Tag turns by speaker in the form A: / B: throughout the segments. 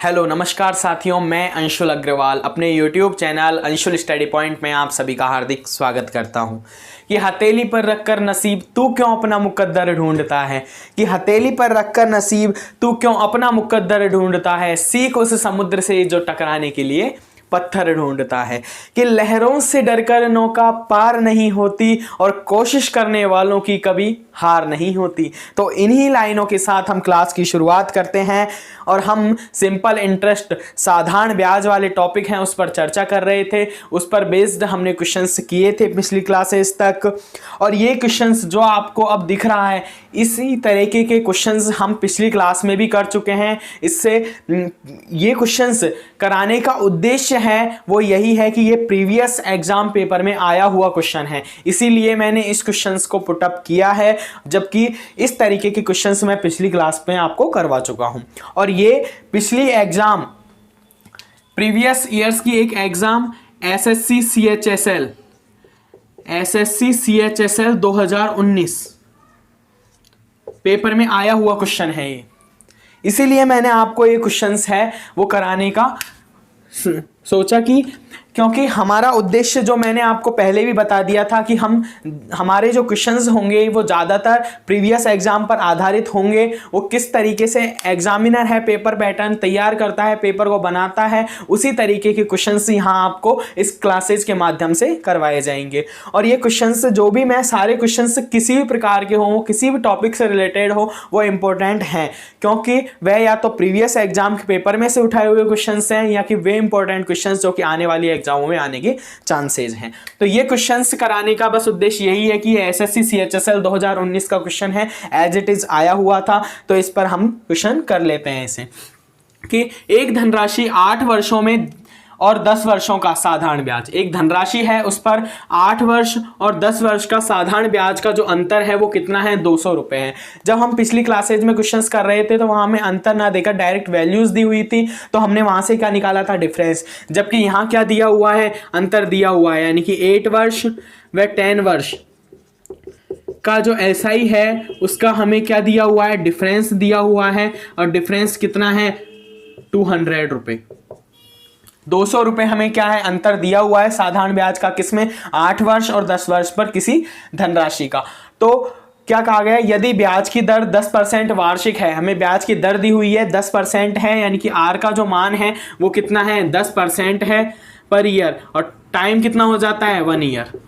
A: Hello नमस्कार साथियों, मैं अंशुल अग्रवाल अपने YouTube channel Anshul study point में आप सभी का हार्दिक स्वागत करता हूं। कि हथेली पर रखकर नसीब तू क्यों अपना मुकद्दर ढूंढता है, कि हथेली पर रखकर नसीब तू क्यों अपना मुकद्दर ढूंढता है, सीख उस समुद्र से जो टकराने के लिए पत्थर ढूंढता है। कि लहरों से डरकर नौका पार नहीं होती और कोशिश करने वालों की कभी हार नहीं होती। तो इन्हीं लाइनों के साथ हम क्लास की शुरुआत करते हैं और हम सिंपल इंटरेस्ट साधारण ब्याज वाले टॉपिक हैं उस पर चर्चा कर रहे थे। उस पर बेस्ड हमने क्वेश्चंस किए थे पिछली क्लासेस तक, और ये क्वेश्चंस जो आपको अब दिख रहा है इसी तरीके के क्वेश्चंस हम पिछली क्लास में भी कर चुके हैं। इससे ये क्वेश्चंस कराने का उद्देश्य है वो यही है कि ये प्रीवियस एग्जाम पेपर में आया हुआ क्वेश्चन है, इसीलिए मैंने इस क्वेश्चंस को पुटअप किया है, जबकि इस तरीके के क्वेश्चंस मैं पिछली क्लास में आपको करवा चुका हूं। और ये पिछली एग्जाम प्रीवियस ईयर्स की एक एग्जाम एसएससी सीएचएसएल 2019 पेपर में आया हुआ क्वेश्चन है ये, इसीलिए मैंने आपको ये क्वेश्चंस है वो कराने का सोचा। कि क्योंकि हमारा उद्देश्य जो मैंने आपको पहले भी बता दिया था कि हमारे जो क्वेश्चंस होंगे वो ज़्यादातर प्रीवियस एग्जाम पर आधारित होंगे। वो किस तरीके से एग्जामिनर है पेपर पैटर्न तैयार करता है, पेपर को बनाता है, उसी तरीके के क्वेश्चंस यहाँ आपको इस क्लासेज के माध्यम से करवाए जाएंगे। और ये क्वेश्चंस जो भी मैं सारे क्वेश्चंस किसी भी प्रकार के हों, किसी भी टॉपिक से रिलेटेड हो, वो इम्पोर्टेंट हैं, क्योंकि वह या तो प्रीवियस एग्जाम के पेपर में से उठाए हुए क्वेश्चंस हैं या कि वे इंपॉर्टेंट क्वेश्चंस जो कि आने वाली एग्जामों में आने के चांसेस हैं। तो ये क्वेश्चंस कराने का बस उद्देश्य यही है कि एसएससी सीएचएसएल 2019 का क्वेश्चन है, एज इट इज आया हुआ था, तो इस पर हम क्वेश्चन कर लेते हैं इसे। कि एक धनराशि 8 वर्षों में और 10 वर्षों का साधारण ब्याज, एक धनराशि है उस पर 8 वर्ष और 10 वर्ष का साधारण ब्याज का जो अंतर है वो कितना है, 200 रुपए है। जब हम पिछली क्लासेज में क्वेश्चंस कर रहे थे तो वहां हमें अंतर ना देकर डायरेक्ट वैल्यूज दी हुई थी, तो हमने वहां से क्या निकाला था, डिफरेंस। जबकि यहाँ क्या दिया हुआ है, अंतर दिया हुआ है, यानी कि 8 वर्ष व 10 वर्ष का जो एसआई है उसका हमें क्या दिया हुआ है, डिफरेंस दिया हुआ है। और डिफरेंस कितना है, 200 रुपए। 200 रुपए हमें क्या है, अंतर दिया हुआ है साधारण ब्याज का, किसमें, 8 वर्ष और 10 वर्ष पर किसी धनराशि का। तो क्या कहा गया, यदि ब्याज की दर 10% वार्षिक है, हमें ब्याज की दर दी हुई है 10% है, यानी कि आर का जो मान है वो कितना है, 10% है पर ईयर, और टाइम कितना हो जाता है, 1 ईयर।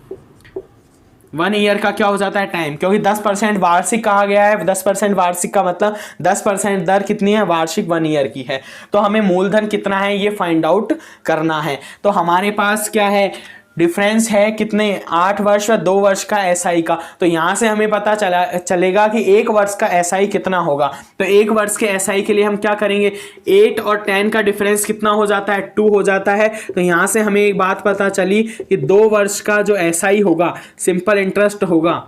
A: 1 ईयर का क्या हो जाता है टाइम, क्योंकि 10% वार्षिक कहा गया है। 10% वार्षिक का मतलब 10% दर कितनी है, वार्षिक 1 ईयर की है। तो हमें मूलधन कितना है ये फाइंड आउट करना है। तो हमारे पास क्या है, डिफरेंस है कितने, 8 वर्ष व 2 वर्ष का एसआई का। तो यहां से हमें पता चलेगा कि 1 वर्ष का एसआई कितना होगा। तो 1 वर्ष के एसआई के लिए हम क्या करेंगे, 8 और 10 का डिफरेंस कितना हो जाता है, 2 हो जाता है। तो यहां से हमें एक बात पता चली कि 2 वर्ष का जो एसआई होगा, सिंपल इंटरेस्ट होगा।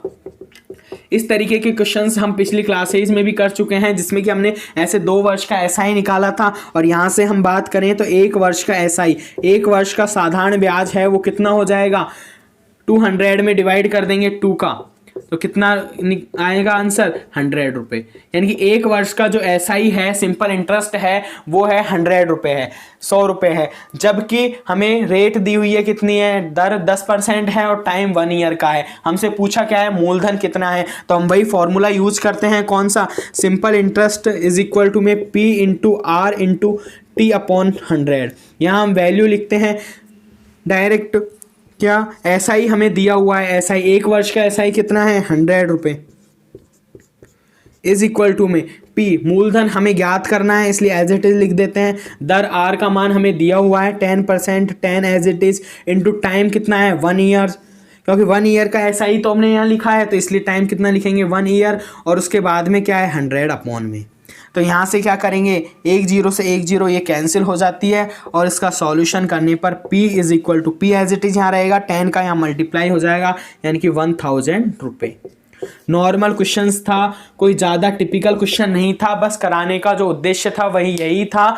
A: इस तरीके के क्वेश्चंस हम पिछली क्लासेज में भी कर चुके हैं, जिसमें कि हमने ऐसे 2 वर्ष का एसआई निकाला था। और यहाँ से हम बात करें तो 1 वर्ष का एसआई, 1 वर्ष का साधारण ब्याज है वो कितना हो जाएगा, 200 में डिवाइड कर देंगे 2 का, तो कितना आएगा आंसर, 100 रुपए। यानी कि 1 वर्ष का जो एसआई है, सिंपल इंटरेस्ट है, वो है 100 रुपए है, 100 रुपए है। जबकि हमें रेट दी हुई है कितनी है, दर 10% है और टाइम 1 ईयर का है। हमसे पूछा क्या है, मूलधन कितना है, तो हम वही फॉर्मूला यूज करते हैं, कौन सा, simple interest is equal to में P into R into T upon 100। यहाँ हम वैल्यू लिखते हैं डायरेक्ट, क्या एसआई हमें दिया हुआ है, एसआई 1 वर्ष का एसआई कितना है, 100 रुपए, इज इक्वल टू में P, मूलधन हमें ज्ञात करना है इसलिए एज इट इज लिख देते हैं। दर R का मान हमें दिया हुआ है 10%, 10 as it is, into time कितना है, 1 ईयर, क्योंकि 1 ईयर का एसआई तो हमने यहाँ लिखा है, तो इसलिए टाइम कितना लिखेंगे, 1 ईयर, और उसके बाद में क्या है, 100 अपॉन में। तो यहाँ से क्या करेंगे, 1 0 से 1 0 ये कैंसिल हो जाती है, और इसका सॉल्यूशन करने पर P is equal to, P as it is यहाँ रहेगा, 10 का यहाँ मल्टीप्लाई हो जाएगा, यानी कि 1000 रुपये। नॉर्मल क्वेश्चंस था, कोई ज़्यादा टिपिकल क्वेश्चन नहीं था। बस कराने का जो उद्देश्य था वही यही था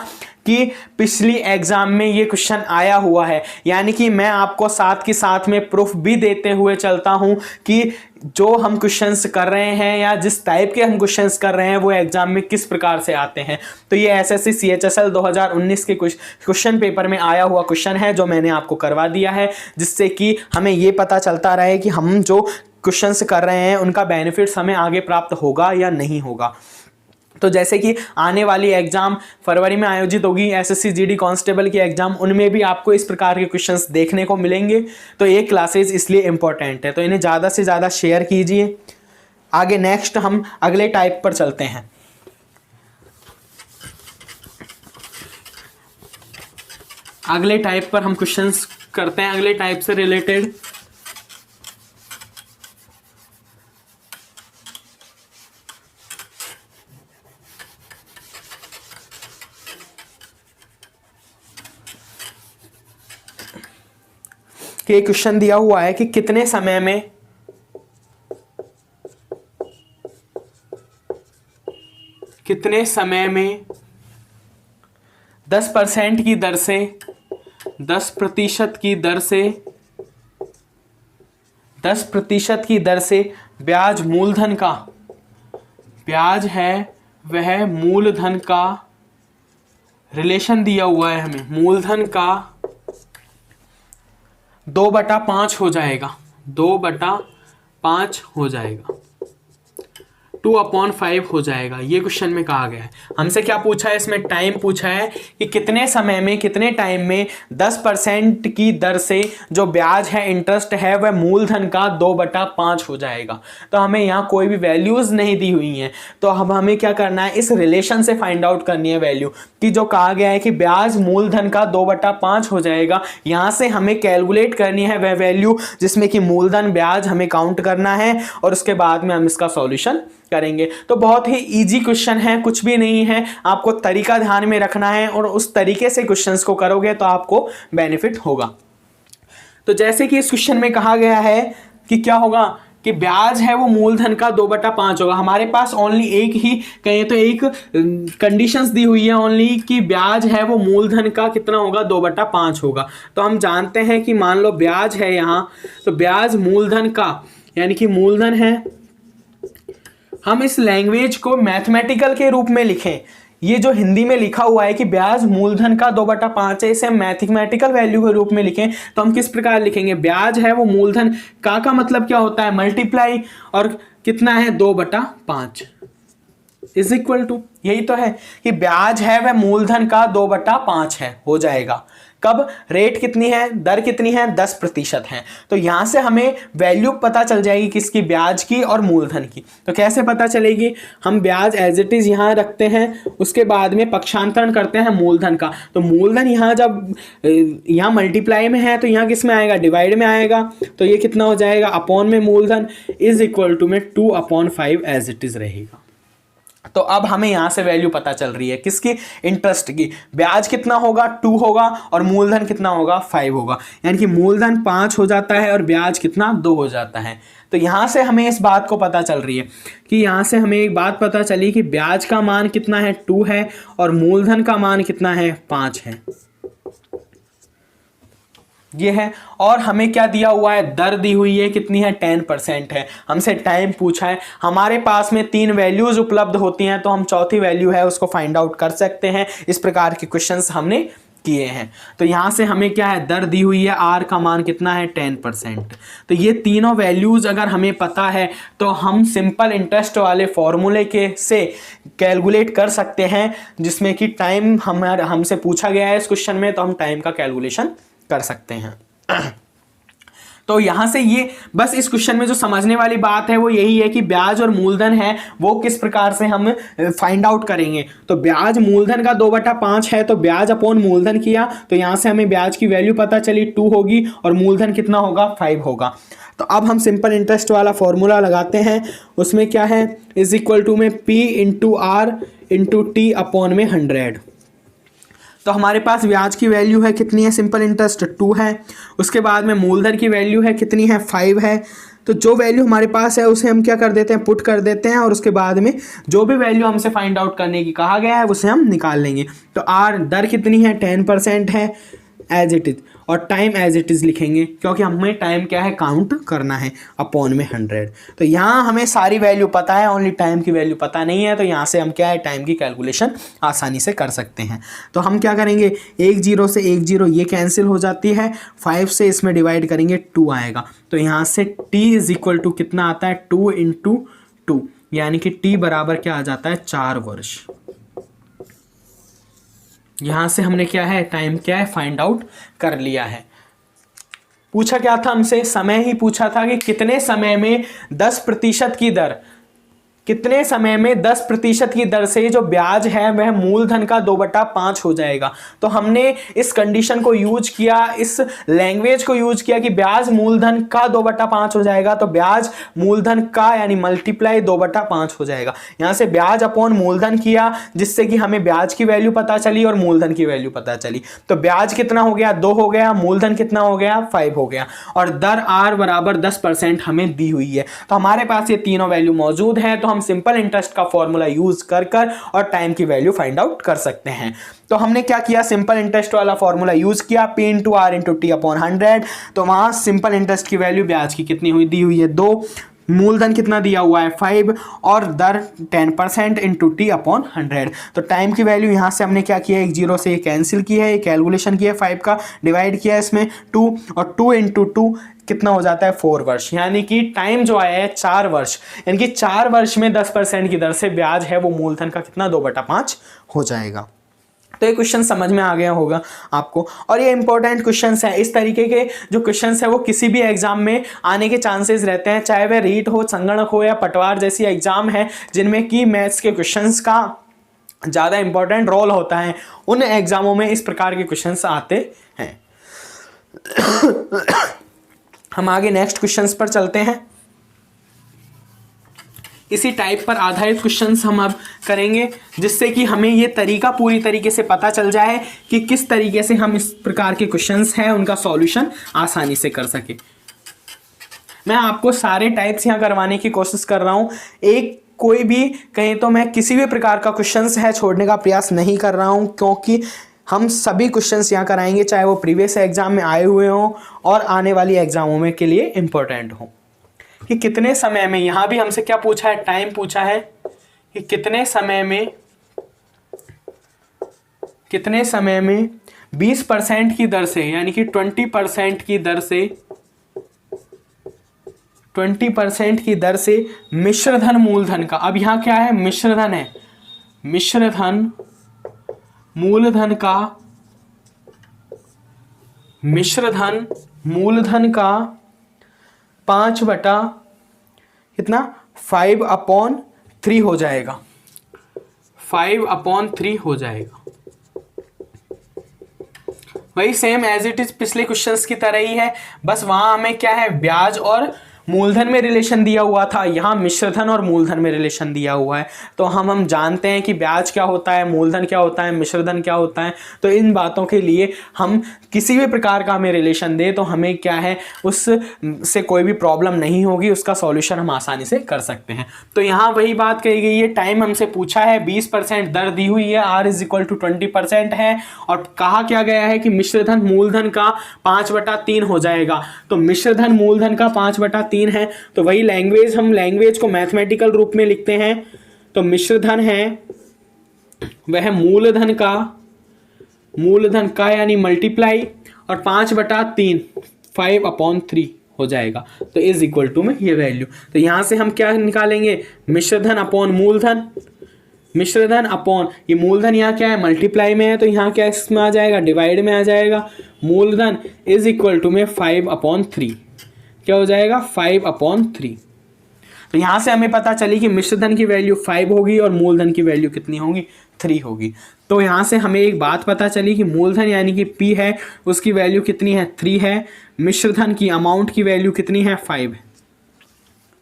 A: कि पिछली एग्जाम में ये क्वेश्चन आया हुआ है, यानी कि मैं आपको साथ के साथ में प्रूफ भी देते हुए चलता हूँ कि जो हम क्वेश्चंस कर रहे हैं या जिस टाइप के हम क्वेश्चंस कर रहे हैं वो एग्जाम में किस प्रकार से आते हैं। तो ये एसएससी सीएचएसएल 2019 के क्वेश्चन पेपर में आया हुआ क्वेश्चन है जो मैंने आपको करवा दिया है, जिससे कि हमें ये पता चलता रहे कि हम जो क्वेश्चंस कर रहे हैं उनका बेनिफिट्स हमें आगे प्राप्त होगा या नहीं होगा। तो जैसे कि आने वाली एग्जाम फरवरी में आयोजित होगी एसएससी जीडी कांस्टेबल की एग्जाम, उनमें भी आपको इस प्रकार के क्वेश्चंस देखने को मिलेंगे। तो ये क्लासेस इसलिए इंपॉर्टेंट है, तो इन्हें ज़्यादा से ज़्यादा शेयर कीजिए। आगे नेक्स्ट हम अगले टाइप पर चलते हैं। अगले टाइप पर हम क्वेश्चंस करते हैं, अगले टाइप से रिलेटेड। कि एक क्वेश्चन दिया हुआ है कि कितने समय में कितने समय में 10% की दर से 10% की दर से 10% की दर से ब्याज मूलधन का, ब्याज है वह मूलधन का रिलेशन दिया हुआ है हमें, मूलधन का 2/5 हो जाएगा, 2/5 हो जाएगा, 2/5 हो जाएगा। ये क्वेश्चन में कहा गया है। हमसे क्या पूछा है, इसमें टाइम पूछा है कि कितने समय में, कितने टाइम में 10% की दर से जो ब्याज है, इंटरेस्ट है, वह मूलधन का 2/5 हो जाएगा। तो हमें यहाँ कोई भी वैल्यूज नहीं दी हुई हैं, तो अब हमें क्या करना है, इस रिलेशन से फाइंड आउट करनी है वैल्यू, कि जो कहा गया है कि ब्याज मूलधन का 2/5 हो जाएगा। यहाँ से हमें कैलकुलेट करनी है वह वैल्यू जिसमें कि मूलधन ब्याज हमें काउंट करना है, और उसके बाद में हम इसका सॉल्यूशन करेंगे। तो बहुत ही इजी क्वेश्चन है, कुछ भी नहीं है, आपको तरीका ध्यान में रखना है और उस तरीके से क्वेश्चंस को करोगे तो आपको बेनिफिट होगा। तो जैसे कि इस क्वेश्चन में कहा गया है कि क्या होगा, कि ब्याज है वो मूलधन का 2/5 होगा। हमारे पास ओनली एक ही कहें तो एक कंडीशंस दी हुई है ओनली, कि ब्याज है वो मूलधन का कितना होगा, 2/5 होगा। तो हम जानते हैं कि मान लो ब्याज है यहाँ, तो ब्याज मूलधन का यानी कि मूलधन है, हम इस लैंग्वेज को मैथमेटिकल के रूप में लिखें। ये जो हिंदी में लिखा हुआ है कि ब्याज मूलधन का 2/5 है, इसे हम मैथमेटिकल वैल्यू के रूप में लिखें तो हम किस प्रकार लिखेंगे, ब्याज है वो मूलधन का मतलब क्या होता है, मल्टीप्लाई, और कितना है 2/5 इज इक्वल टू, यही तो है कि ब्याज है वह मूलधन का 2/5 है, हो जाएगा। कब, रेट कितनी है, दर कितनी है, 10% है। तो यहां से हमें वैल्यू पता चल जाएगी किसकी, ब्याज की और मूलधन की। तो कैसे पता चलेगी, हम ब्याज एज इट इज यहां रखते हैं, उसके बाद में पक्षांतरण करते हैं मूलधन का। तो मूलधन यहां जब यहां मल्टीप्लाई में है तो यहां किस में आएगा, डिवाइड में आएगा। तो ये कितना हो जाएगा, अपॉन में मूलधन इज इक्वल टू में 2/5 एज इट इज रहेगा। तो अब हमें यहां से वैल्यू पता चल रही है किसकी, इंटरेस्ट की। ब्याज कितना होगा, 2 होगा, और मूलधन कितना होगा, 5 होगा। यानी कि मूलधन 5 हो जाता है और ब्याज कितना, 2 हो जाता है। तो यहां से हमें इस बात को पता चल रही है कि यहां से हमें एक बात पता चली कि ब्याज का मान कितना है, 2 है, और मूलधन का मान कितना है, 5 है। ये है। और हमें क्या दिया हुआ है, दर दी हुई है, कितनी है, 10% है। हमसे टाइम पूछा है। हमारे पास में 3 वैल्यूज उपलब्ध होती हैं, तो हम चौथी वैल्यू है उसको फाइंड आउट कर सकते हैं। इस प्रकार के क्वेश्चंस हमने किए हैं। तो यहां से हमें क्या है, दर दी हुई है, आर का मान कितना है, 10%। तो ये तीनों वैल्यूज अगर हमें पता है तो हम सिंपल इंटरेस्ट वाले फॉर्मूले के से कैलकुलेट कर सकते हैं, जिसमें कि टाइम हमसे पूछा गया है इस क्वेश्चन में, तो हम टाइम का कैलकुलेशन कर सकते हैं। तो यहां से ये बस इस क्वेश्चन में जो समझने वाली बात है वो यही है कि ब्याज और मूलधन है वो किस प्रकार से हम फाइंड आउट करेंगे। तो ब्याज मूलधन का 2/5 है, तो ब्याज अपॉन मूलधन किया, तो यहां से हमें ब्याज की वैल्यू पता चली 2 होगी, और मूलधन कितना होगा, 5 होगा। तो अब हम सिंपल इंटरेस्ट वाला फॉर्मूला लगाते हैं। उसमें क्या है, इज इक्वल टू में P into R into T upon में 100। तो हमारे पास ब्याज की वैल्यू है कितनी है, सिंपल इंटरेस्ट 2 है। उसके बाद में मूलधन की वैल्यू है कितनी है, 5 है। तो जो वैल्यू हमारे पास है उसे हम क्या कर देते हैं, पुट कर देते हैं, और उसके बाद में जो भी वैल्यू हमसे फाइंड आउट करने की कहा गया है उसे हम निकाल लेंगे। तो आर दर कितनी है, 10% है एज इट इज, और टाइम एज इट इज लिखेंगे क्योंकि हमें टाइम क्या है, काउंट करना है, अपॉन में 100। तो यहाँ हमें सारी वैल्यू पता है, ओनली टाइम की वैल्यू पता नहीं है, तो यहाँ से हम क्या है, टाइम की कैलकुलेशन आसानी से कर सकते हैं। तो हम क्या करेंगे, 1 0 से 1 0 ये कैंसिल हो जाती है, 5 से इसमें डिवाइड करेंगे 2 आएगा। तो यहाँ से t इज इक्वल टू कितना आता है, 2 × 2, यानी कि t बराबर क्या आ जाता है, 4 वर्ष। यहां से हमने क्या है, टाइम क्या है, फाइंड आउट कर लिया है। पूछा क्या था हमसे, समय ही पूछा था कि कितने समय में 10% की दर, कितने समय में 10% की दर से जो ब्याज है वह मूलधन का 2/5 हो जाएगा। तो हमने इस कंडीशन को यूज किया, इस लैंग्वेज को यूज किया कि ब्याज मूलधन का 2/5 हो जाएगा, तो ब्याज मूलधन का यानी मल्टीप्लाई 2/5 हो जाएगा। यहां से ब्याज अपॉन मूलधन किया, जिससे कि हमें ब्याज की वैल्यू पता चली और मूलधन की वैल्यू पता चली। तो ब्याज कितना हो गया, 2 हो गया, मूलधन कितना हो गया, 5 हो गया, और दर r बराबर 10% हमें दी हुई है। तो हमारे पास ये तीनों वैल्यू मौजूद है, तो हम सिंपल इंटरेस्ट का फॉर्मूला यूज कर और टाइम की वैल्यू फाइंड आउट कर सकते हैं। तो हमने क्या किया, सिंपल इंटरेस्ट वाला फॉर्मूला यूज किया, P × R × T अपॉन 100। तो वहां सिंपल इंटरेस्ट की वैल्यू ब्याज की कितनी हुई, दी हुई है 2, मूलधन कितना दिया हुआ है 5, और दर 10% × T अपॉन 100। तो टाइम की वैल्यू यहाँ से हमने क्या किया, 1 0 से ये कैंसिल की है, ये कैलकुलेशन किया, 5 का डिवाइड किया इसमें 2, और 2 × 2 कितना हो जाता है, 4 वर्ष। यानी कि टाइम जो आया है 4 वर्ष, यानी कि 4 वर्ष में 10% की दर से ब्याज है वो मूलधन का कितना, 2/5 हो जाएगा। तो ये क्वेश्चन समझ में आ गया होगा आपको, और ये इंपॉर्टेंट क्वेश्चंस है। इस तरीके के जो क्वेश्चंस है वो किसी भी एग्जाम में आने के चांसेस रहते हैं, चाहे वह रीट हो, संगणक हो, या पटवार जैसी एग्जाम है जिनमें कि मैथ्स के क्वेश्चंस का ज़्यादा इंपॉर्टेंट रोल होता है, उन एग्जामों में इस प्रकार के क्वेश्चंस आते हैं। हम आगे नेक्स्ट क्वेश्चंस पर चलते हैं। इसी टाइप पर आधारित क्वेश्चंस हम अब करेंगे, जिससे कि हमें ये तरीका पूरी तरीके से पता चल जाए कि किस तरीके से हम इस प्रकार के क्वेश्चंस हैं उनका सॉल्यूशन आसानी से कर सके। मैं आपको सारे टाइप्स यहाँ करवाने की कोशिश कर रहा हूँ, एक कोई भी कहीं तो मैं किसी भी प्रकार का क्वेश्चंस है छोड़ने का प्रयास नहीं कर रहा हूँ, क्योंकि हम सभी क्वेश्चंस यहाँ कराएंगे, चाहे वो प्रीवियस एग्जाम में आए हुए हों और आने वाली एग्जामों में के लिए इम्पोर्टेंट हो। कि कितने समय में, यहाँ भी हमसे क्या पूछा है, टाइम पूछा है, कि कितने समय में 20% की दर से, यानी कि 20% की दर से, 20% की दर से मिश्रधन मूलधन का, अब यहाँ क्या है, मिश्रधन है, मिश्रधन मूलधन का, मिश्रधन मूलधन का 5 कितना 5/3 हो जाएगा, 5/3 हो जाएगा। वही सेम एज इट इज पिछले क्वेश्चंस की तरह ही है, बस वहां हमें क्या है, ब्याज और मूलधन में रिलेशन दिया हुआ था, यहाँ मिश्रधन और मूलधन में रिलेशन दिया हुआ है। तो हम जानते हैं कि ब्याज क्या होता है, मूलधन क्या होता है, मिश्रधन क्या होता है। तो इन बातों के लिए हम किसी भी प्रकार का हमें रिलेशन दे तो हमें क्या है, उससे कोई भी प्रॉब्लम नहीं होगी, उसका सॉल्यूशन हम आसानी से कर सकते हैं। तो यहाँ वही बात कही गई है, टाइम हमसे पूछा है, 20% दर दी हुई है, R = 20% है, और कहा क्या गया है कि मिश्रधन मूलधन का 5/3 हो जाएगा। तो मिश्रधन मूलधन का 5/3 है, तो वही लैंग्वेज, हम लैंग्वेज को मैथमेटिकल रूप में लिखते हैं। तो मिश्रधन है वह मूलधन का यानी मल्टीप्लाई, और 5/3 5/3 हो जाएगा। तो इज इक्वल टू में ये वैल्यू, तो यहां से हम क्या निकालेंगे, मिश्रधन अपॉन मूलधन, मिश्रधन अपॉन ये मूलधन यहाँ क्या है, मल्टीप्लाई में है, तो यहाँ क्या इसमें आ जाएगा, डिवाइड में आ जाएगा, मूलधन इज इक्वल टू में 5/3 क्या हो जाएगा, 5/3। तो यहां से हमें पता चली कि मिश्रधन की वैल्यू 5 होगी और मूलधन की वैल्यू कितनी होगी, 3 होगी। तो यहां से हमें एक बात पता चली कि मूलधन यानी कि P है, उसकी वैल्यू कितनी है, 3 है, मिश्रधन की अमाउंट की वैल्यू कितनी है, 5 है।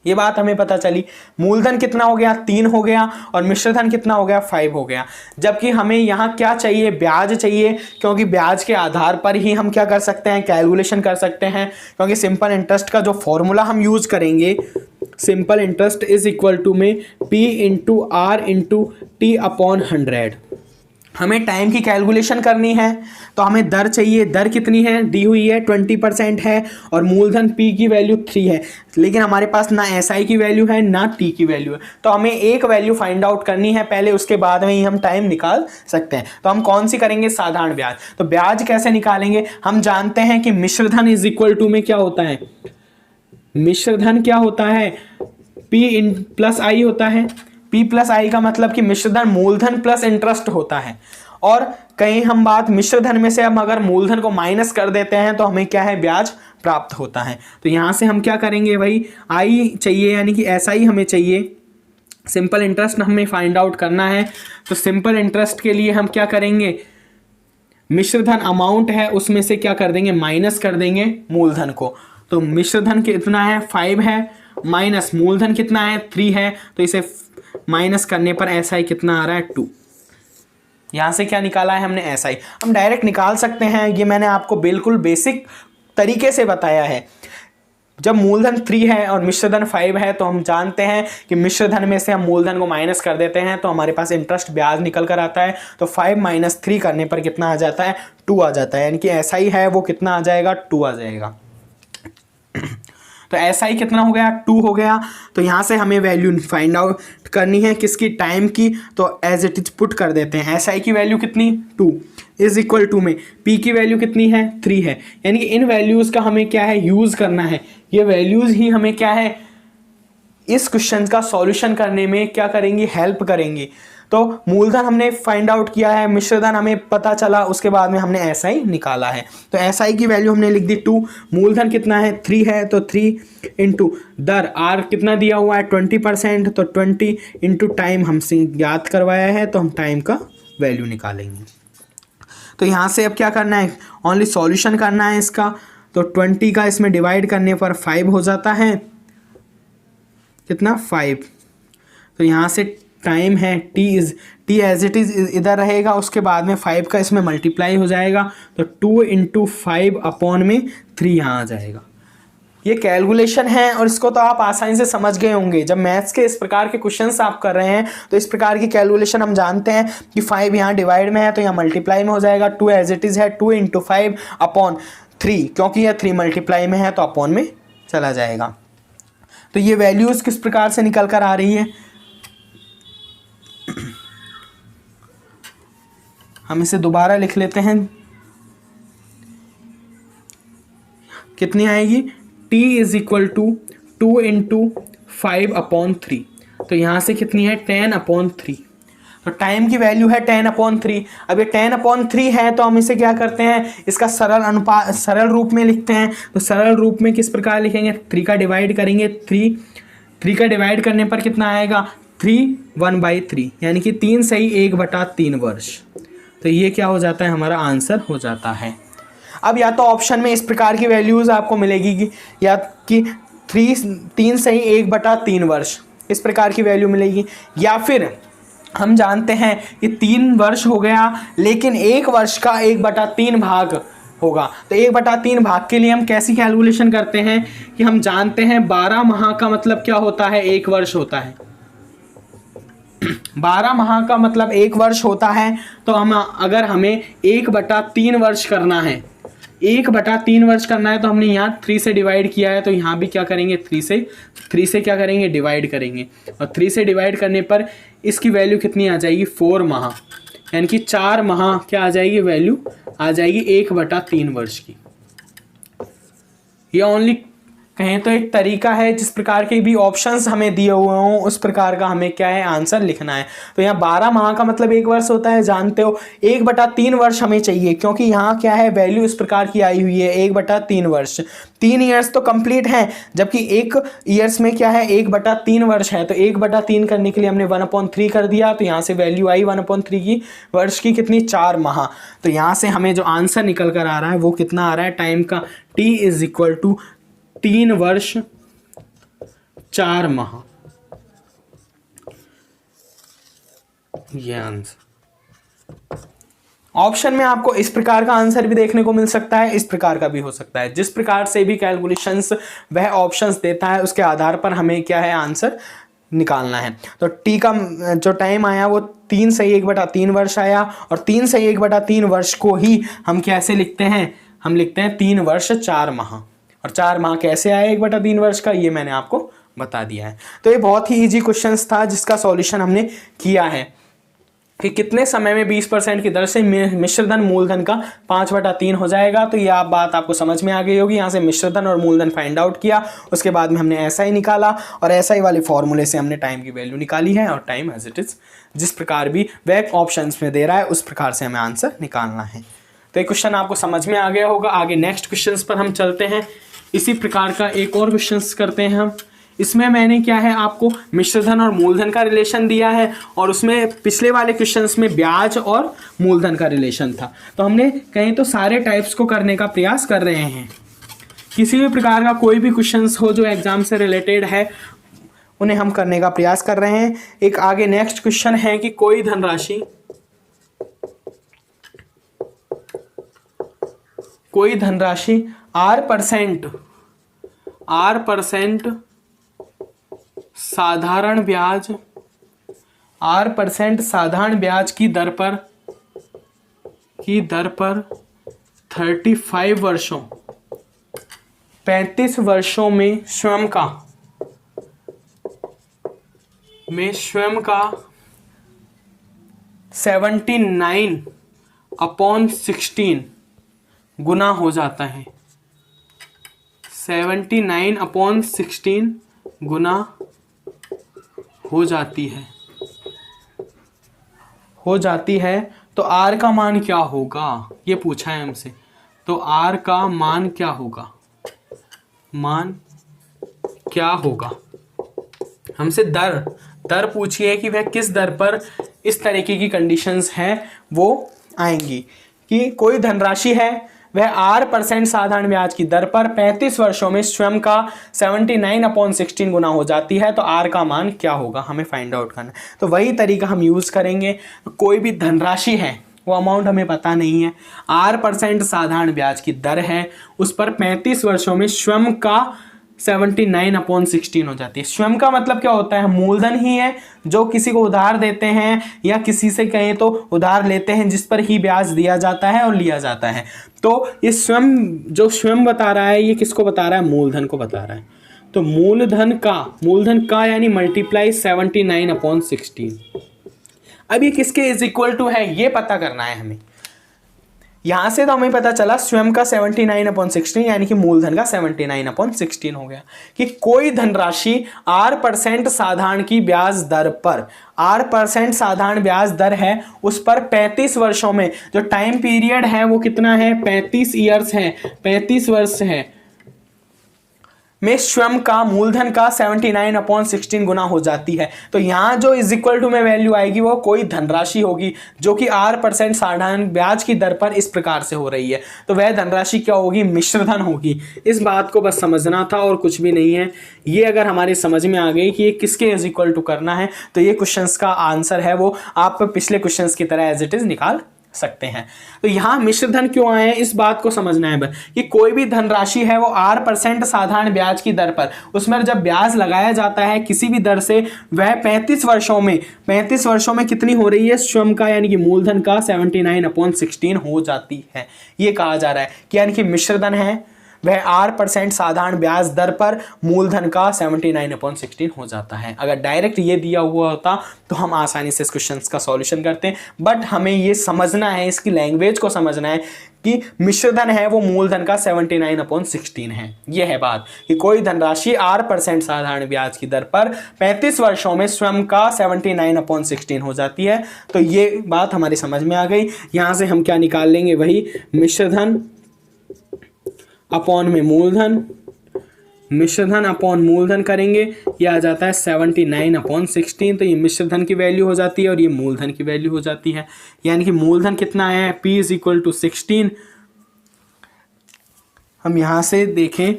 A: ये बात हमें पता चली। मूलधन कितना हो गया, 3 हो गया, और मिश्रधन कितना हो गया, 5 हो गया। जबकि हमें यहाँ क्या चाहिए, ब्याज चाहिए, क्योंकि ब्याज के आधार पर ही हम क्या कर सकते हैं, कैलकुलेशन कर सकते हैं। क्योंकि सिंपल इंटरेस्ट का जो फॉर्मूला हम यूज करेंगे, simple interest is equal to में P into R into T upon 100। हमें टाइम की कैलकुलेशन करनी है तो हमें दर चाहिए। दर कितनी है, दी हुई है 20% है, और मूलधन P की वैल्यू 3 है, लेकिन हमारे पास ना SI की वैल्यू है ना T की वैल्यू है। तो हमें एक वैल्यू फाइंड आउट करनी है पहले, उसके बाद में ही हम टाइम निकाल सकते हैं। तो हम कौन सी करेंगे, साधारण ब्याज। तो ब्याज कैसे निकालेंगे, हम जानते हैं कि मिश्रधन इज इक्वल टू में क्या होता है, मिश्रधन क्या होता है, P प्लस I होता है। P प्लस आई का मतलब कि मिश्रधन मूलधन प्लस इंटरेस्ट होता है। और कहीं हम बात मिश्रधन में से हम अगर मूलधन को माइनस कर देते हैं तो हमें क्या है, ब्याज प्राप्त होता है। तो यहां से हम क्या करेंगे भाई, आई चाहिए यानी कि SI हमें चाहिए, सिंपल इंटरेस्ट हमें फाइंड आउट करना है। तो सिंपल इंटरेस्ट के लिए हम क्या करेंगे, मिश्रधन अमाउंट है उसमें से क्या कर देंगे, माइनस कर देंगे मूलधन को। तो मिश्रधन कितना है, 5 है, माइनस मूलधन कितना है, 3 है, तो इसे माइनस करने पर SI कितना आ रहा है, 2। यहां से क्या निकाला है हमने, SI। हम डायरेक्ट निकाल सकते हैं, ये मैंने आपको बिल्कुल बेसिक तरीके से बताया है। जब मूलधन 3 है और मिश्रधन 5 है तो हम जानते हैं कि मिश्रधन में से हम मूलधन को माइनस कर देते हैं तो हमारे पास इंटरेस्ट ब्याज निकल कर आता है। तो 5 माइनस 3 करने पर कितना आ जाता है, 2 आ जाता है, यानी कि SI है वो कितना आ जाएगा, 2 आ जाएगा। तो SI कितना हो गया, 2 हो गया। तो यहाँ से हमें वैल्यू फाइंड आउट करनी है किसकी, टाइम की। तो एज इट इज पुट कर देते हैं, SI की वैल्यू कितनी, 2 इज इक्वल टू में P की वैल्यू कितनी है, 3 है। यानी कि इन वैल्यूज़ का हमें क्या है, यूज़ करना है। ये वैल्यूज़ ही हमें क्या है, इस क्वेश्चन का सॉल्यूशन करने में क्या करेंगी, हेल्प करेंगी। तो मूलधन हमने फाइंड आउट किया है, मिश्रधन हमें पता चला, उसके बाद में हमने SI निकाला है। तो SI की वैल्यू हमने लिख दी 2, मूलधन कितना है, 3 है, तो 3 इंटू दर R कितना दिया हुआ है, 20%, तो 20 इंटू टाइम हमसे याद करवाया है, तो हम टाइम का वैल्यू निकालेंगे। तो यहाँ से अब क्या करना है, ओनली सॉल्यूशन करना है इसका। तो 20 का इसमें डिवाइड करने पर 5 हो जाता है, कितना, 5। तो यहाँ से टाइम है टी एज इट इज इधर रहेगा, उसके बाद में 5 का इसमें मल्टीप्लाई हो जाएगा, तो 2 इंटू 5 अपॉन में 3 यहाँ आ जाएगा। ये कैलकुलेशन है और इसको तो आप आसानी से समझ गए होंगे। जब मैथ्स के इस प्रकार के क्वेश्चंस आप कर रहे हैं तो इस प्रकार की कैलकुलेशन हम जानते हैं कि 5 यहाँ डिवाइड में है तो यहाँ मल्टीप्लाई में हो जाएगा, 2 एज इट इज़ है, 2 इंटू 5 अपॉन 3, क्योंकि यह 3 मल्टीप्लाई में है तो अपॉन में चला जाएगा। तो ये वैल्यूज़ किस प्रकार से निकल कर आ रही है, हम इसे दोबारा लिख लेते हैं, कितनी आएगी, T is equal to 2 into 5 upon 3। तो यहाँ से कितनी है, 10 अपॉन 3। तो टाइम की वैल्यू है 10 अपॉन 3। अब ये 10 अपॉन 3 है तो हम इसे क्या करते हैं, इसका सरल रूप में लिखते हैं। तो सरल रूप में किस प्रकार लिखेंगे, 3 का डिवाइड करेंगे, 3 का डिवाइड करने पर कितना आएगा, 3 1/3, यानी कि 3 सही 1/3 वर्ष। तो ये क्या हो जाता है, हमारा आंसर हो जाता है। अब या तो ऑप्शन में इस प्रकार की वैल्यूज़ आपको मिलेगी कि या कि 3 सही 1/3 वर्ष, इस प्रकार की वैल्यू मिलेगी, या फिर हम जानते हैं कि 3 वर्ष हो गया लेकिन 1 वर्ष का 1/3 भाग होगा। तो 1/3 भाग के लिए हम कैसी कैलकुलेशन करते हैं कि हम जानते हैं 12 माह का मतलब क्या होता है, 1 वर्ष होता है। 12 माह का मतलब 1 वर्ष होता है। तो हम अगर हमें 1/3 वर्ष करना है, 1/3 वर्ष करना है तो हमने यहाँ 3 से डिवाइड किया है, तो यहाँ भी क्या करेंगे, 3 से क्या करेंगे, डिवाइड करेंगे। और 3 से डिवाइड करने पर इसकी वैल्यू कितनी आ जाएगी, 4 माह, यानी कि 4 माह क्या आ जाएगी, वैल्यू आ जाएगी 1/3 वर्ष की। ये ओनली कहें तो एक तरीका है, जिस प्रकार के भी ऑप्शंस हमें दिए हुए हों उस प्रकार का हमें क्या है, आंसर लिखना है। तो यहाँ 12 माह का मतलब 1 वर्ष होता है, जानते हो। 1/3 वर्ष हमें चाहिए क्योंकि यहाँ क्या है, वैल्यू इस प्रकार की आई हुई है, 1/3 वर्ष। 3 ईयर्स तो कंप्लीट हैं, जबकि 1 ईयर्स में क्या है, 1/3 वर्ष है। तो 1/3 करने के लिए हमने 1/3 कर दिया, तो यहाँ से वैल्यू आई 1/3 की, वर्ष की कितनी, 4 माह। तो यहाँ से हमें जो आंसर निकल कर आ रहा है वो कितना आ रहा है, टाइम का T इज इक्वल टू 3 वर्ष 4 माह, ये आंसर। ऑप्शन में आपको इस प्रकार का आंसर भी देखने को मिल सकता है, इस प्रकार का भी हो सकता है। जिस प्रकार से भी कैलकुलेशंस वह ऑप्शंस देता है उसके आधार पर हमें क्या है आंसर निकालना है। तो टी का जो टाइम आया वो 3 सही 1/3 वर्ष आया, और 3 सही 1/3 वर्ष को ही हम कैसे लिखते हैं, हम लिखते हैं 3 वर्ष 4 माह। और 4 माह कैसे आया 1/3 वर्ष का, ये मैंने आपको बता दिया है। तो ये बहुत ही इजी क्वेश्चंस था जिसका सॉल्यूशन हमने किया है कि कितने समय में 20% की दर से मिश्रधन मूलधन का 5/3 हो जाएगा। तो ये बात आपको समझ में आ गई होगी। यहाँ से मिश्रधन और मूलधन फाइंड आउट किया, उसके बाद में हमने ऐसा ही निकाला, और ऐसा ही वाले फॉर्मूले से हमने टाइम की वैल्यू निकाली है, और टाइम एज इट इज जिस प्रकार भी वह ऑप्शंस में दे रहा है उस प्रकार से हमें आंसर निकालना है। तो ये क्वेश्चन आपको समझ में आ गया होगा। आगे नेक्स्ट क्वेश्चन पर हम चलते हैं। इसी प्रकार का एक और क्वेश्चन करते हैं हम। इसमें मैंने क्या है आपको मिश्रधन और मूलधन का रिलेशन दिया है, और उसमें पिछले वाले क्वेश्चंस में ब्याज और मूलधन का रिलेशन था। तो हमने कहीं तो सारे टाइप्स को करने का प्रयास कर रहे हैं। किसी भी प्रकार का कोई भी क्वेश्चंस हो जो एग्जाम से रिलेटेड है उन्हें हम करने का प्रयास कर रहे हैं। एक आगे नेक्स्ट क्वेश्चन है कि कोई धनराशि R% साधारण ब्याज की दर पर 35 वर्षों में स्वयं का 79/16 गुना हो जाता है। 79/16 गुना हो जाती है। तो R का मान क्या होगा, ये पूछा है हमसे। तो R का मान क्या होगा, हमसे दर पूछी है कि वह किस दर पर इस तरीके की कंडीशंस हैं वो आएंगी कि कोई धनराशि है वह R% साधारण ब्याज की दर पर 35 वर्षों में स्वयं का 79/16 गुना हो जाती है। तो R का मान क्या होगा हमें फाइंड आउट करना है। तो वही तरीका हम यूज करेंगे। कोई भी धनराशि है, वो अमाउंट हमें पता नहीं है, R% साधारण ब्याज की दर है, उस पर 35 वर्षों में स्वयं का 79/16 हो जाती है। स्वयं का मतलब क्या होता है, मूलधन ही है जो किसी को उधार देते हैं या किसी से कहें तो उधार लेते हैं, जिस पर ही ब्याज दिया जाता है और लिया जाता है। तो ये स्वयं बता रहा है, ये किसको बता रहा है, मूलधन को बता रहा है। तो मूलधन का यानी मल्टीप्लाई 79/16। अब ये किसके इज इक्वल टू है ये पता करना है हमें। यहां से तो हमें पता चला स्वयं का 79/16 यानी कि मूलधन का 79/16 हो गया कि कोई धनराशि R% साधारण की ब्याज दर पर, R% साधारण ब्याज दर है, उस पर 35 वर्षों में, जो टाइम पीरियड है वो कितना है, 35 ईयर्स है, 35 वर्ष है, में स्वयं का मूलधन का 79/16 गुना हो जाती है। तो यहां जो इज इक्वल टू में वैल्यू आएगी वो कोई धनराशि होगी जो कि R% साधारण ब्याज की दर पर इस प्रकार से हो रही है। तो वह धनराशि क्या होगी, मिश्रधन होगी। इस बात को बस समझना था और कुछ भी नहीं है। ये अगर हमारे समझ में आ गई कि ये किसके इज इक्वल टू करना है, तो ये क्वेश्चंस का आंसर है वो आप पिछले क्वेश्चंस की तरह एज इट इज निकाल सकते हैं। तो यहां मिश्रधन क्यों आए हैं इस बात को समझना है कि कोई भी धनराशि है वो R% साधारण ब्याज की दर पर, उसमें जब ब्याज लगाया जाता है किसी भी दर से, वह 35 वर्षों में कितनी हो रही है, स्वयं का यानी कि मूलधन का 79/16 हो जाती है। ये कहा जा रहा है कि यानी कि मिश्रधन है वह R% साधारण ब्याज दर पर मूलधन का 79/16 हो जाता है। अगर डायरेक्ट ये दिया हुआ होता तो हम आसानी से इस क्वेश्चन का सॉल्यूशन करते हैं, बट हमें ये समझना है, इसकी लैंग्वेज को समझना है कि मिश्रधन है वो मूलधन का 79/16 है। यह है बात कि कोई धनराशि R% साधारण ब्याज की दर पर 35 वर्षों में स्वयं का 79/16 हो जाती है। तो ये बात हमारी समझ में आ गई। यहां से हम क्या निकाल लेंगे, वही मिश्रधन अपॉन में मिश्रधन अपॉन मूलधन करेंगे, ये आ जाता है 79/16। तो ये मिश्रधन की वैल्यू हो जाती है और ये मूलधन की वैल्यू हो जाती है। यानी कि मूलधन कितना है, P = 16। हम यहां से देखें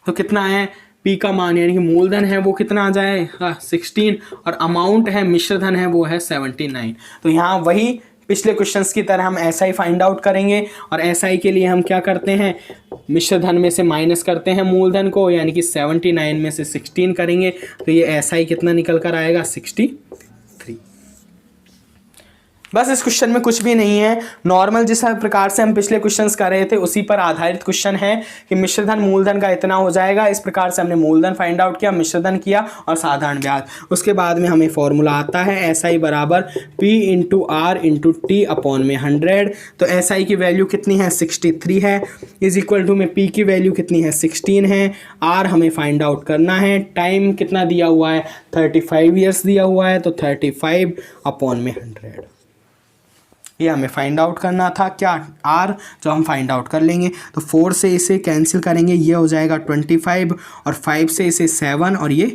A: तो कितना है, पी का मान यानी कि मूलधन है वो कितना आ जाए 16 और अमाउंट है मिश्रधन है वो है 79। तो यहाँ वही पिछले क्वेश्चंस की तरह हम एसआई फाइंड आउट करेंगे और एसआई के लिए हम क्या करते हैं, मिश्रधन में से माइनस करते हैं मूलधन को, यानी कि 79 में से 16 करेंगे तो ये एसआई कितना निकल कर आएगा 63। बस इस क्वेश्चन में कुछ भी नहीं है, नॉर्मल जिस प्रकार से हम पिछले क्वेश्चंस कर रहे थे उसी पर आधारित क्वेश्चन है कि मिश्रधन मूलधन का इतना हो जाएगा। इस प्रकार से हमने मूलधन फाइंड आउट किया, मिश्रधन किया और साधारण ब्याज। उसके बाद में हमें फॉर्मूला आता है एसआई बराबर P into R into T upon में 100। तो एसआई की वैल्यू कितनी है 63 है, इज इक्वल टू में पी की वैल्यू कितनी है 16 है, आर हमें फाइंड आउट करना है, टाइम कितना दिया हुआ है 35 ईयर्स दिया हुआ है, तो 35 अपॉन में 100 ये हमें फाइंड आउट करना था। क्या आर जो हम फाइंड आउट कर लेंगे, तो 4 से इसे कैंसिल करेंगे, ये हो जाएगा 25 और 5 से इसे 7 और ये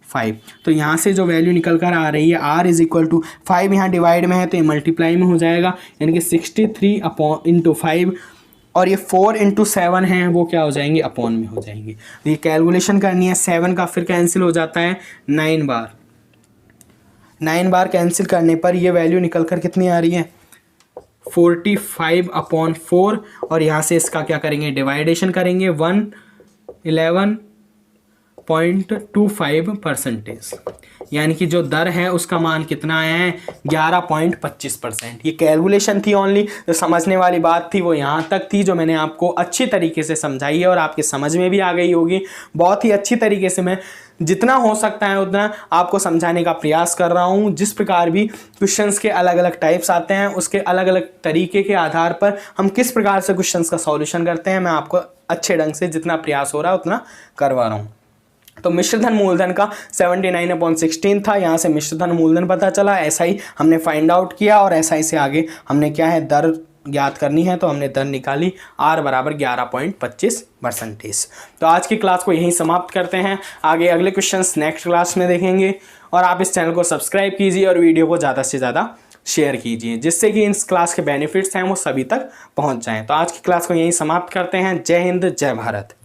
A: 5। तो यहाँ से जो वैल्यू निकल कर आ रही है आर इज इक्वल टू 5 यहाँ डिवाइड में है तो ये मल्टीप्लाई में हो जाएगा, यानी कि 63 अपॉन इंटू 5 और ये 4 इंटू 7 है वो क्या हो जाएंगे अपॉन में हो जाएंगे। तो ये कैलकुलेशन करनी है, 7 का फिर कैंसिल हो जाता है 9 बार कैंसिल करने पर ये वैल्यू निकल कर कितनी आ रही है 45 अपॉन 4 और यहाँ से इसका क्या करेंगे डिवाइडेशन करेंगे 111.25%, यानी कि जो दर है उसका मान कितना आया है 11.25%। ये कैलकुलेशन थी ओनली, जो समझने वाली बात थी वो यहाँ तक थी, जो मैंने आपको अच्छी तरीके से समझाई है और आपके समझ में भी आ गई होगी। बहुत ही अच्छी तरीके से मैं जितना हो सकता है उतना आपको समझाने का प्रयास कर रहा हूँ। जिस प्रकार भी क्वेश्चंस के अलग अलग टाइप्स आते हैं उसके अलग अलग तरीके के आधार पर हम किस प्रकार से क्वेश्चंस का सॉल्यूशन करते हैं, मैं आपको अच्छे ढंग से जितना प्रयास हो रहा है उतना करवा रहा हूँ। तो मिश्रधन मूलधन का 79/16 था, यहाँ से मिश्रधन मूलधन पता चला, एसआई हमने फाइंड आउट किया और एसआई से आगे हमने क्या है दर ज्ञात करनी है, तो हमने दर निकाली आर बराबर 11.25%। तो आज की क्लास को यहीं समाप्त करते हैं, आगे अगले क्वेश्चंस नेक्स्ट क्लास में देखेंगे। और आप इस चैनल को सब्सक्राइब कीजिए और वीडियो को ज़्यादा से ज़्यादा शेयर कीजिए, जिससे कि इस क्लास के बेनिफिट्स हैं वो सभी तक पहुंच जाएं। तो आज की क्लास को यहीं समाप्त करते हैं। जय हिंद, जय भारत।